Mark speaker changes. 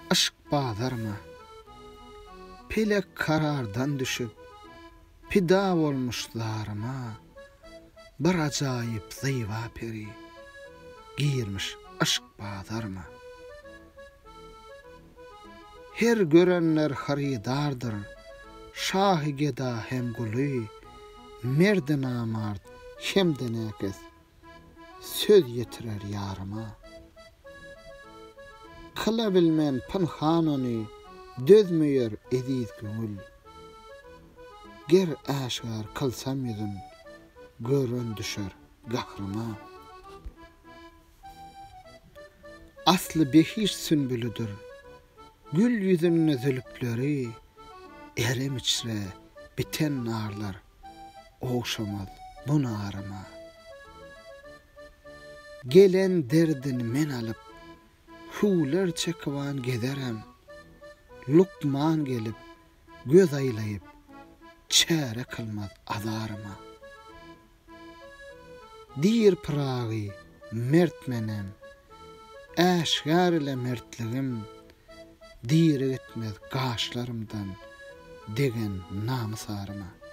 Speaker 1: aşk bazarma. Pelek karardan düşüp pida bolmuşlarıma bir ajaýyp zywa peri girmiş aşk bazarma. Her görenler haridardır, şahy geda hem guly, merdi namard hem de näkes söz ýetirer ýaryma. Kıla bilmän pynhan ony dözmeýär eziz göňül. Ger aşgar kılsam ýüzüm görün düşer gahryma. Asly behiş sünbülüdür, gül ýüzüne zülüpleri, erem içre biten narlar oşamaz bu naryma. Gelen derdini men alıp huler çekivan gezerem, lukman gelip göz aylayıp çäre kılmaz azaryma. Dir pıragy mert menem, äşgar ile mertligim, dir etmez gaşlarımdan degen namysaryma.